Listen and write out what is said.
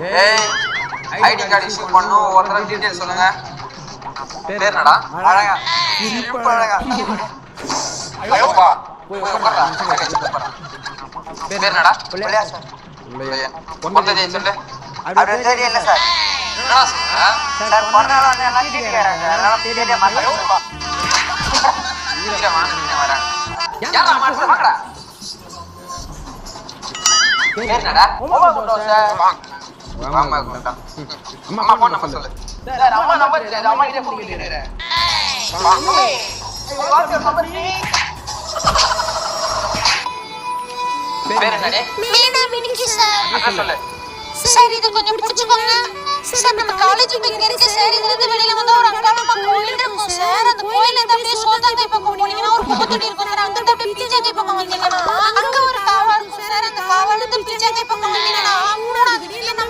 ஏய் ID card issue பண்ணனும் ஒருத்தர டீடைல் சொல்லுங்க பேர் என்னடா அழகா சிரிப்பு அழகா ஐயோப்பா போய் உட்கார்டா பேர் என்னடா புள்ளையா சார் புள்ளையா பொண்ணு சொல்லு அது தெரியல சார் என்னடா சார் பொண்ணால எல்லாம் கேக்குறாங்க அதனால தெரியல மாட்டேங்குது நீரமா வரேன் யாரா மாட்டற வாங்கடா பேர் என்னடா ஓமா போடோ சார் வாமா கூட்டா அம்மா போன் நம்பர் சொல்லு சார் அம்மா நம்பர் இல்ல அம்மா கிட்ட போன் கேக்குறேன் வாங்க வாட்ஸ்அப் நம்பர் நீ பேர் என்னடே மீனா மினிக்கி சார் சொல்லு சார் இது கொஞ்சம் புடிச்சுக்கோங்க சார் நம்ம காலேஜ் இங்க இருக்கு சார் இதுல இருந்து வெளியில வந்து ஒரு அங்காள பக்கம் கோயில் இருக்கும் சார் அந்த கோயில்ல இருந்து அப்படியே சோதனை பக்கம் போனீங்கன்னா ஒரு குப்பத்தொட்டி இருக்கும் சார் அங்க அப்படியே பிச்சை பக்கம் வந்தீங்கன்னா அங்க ஒரு காவல் இருக்கும் சார் அந்த காவல்ல இருந்து பிச்சை பக்கம் வந்தீங்கன்னா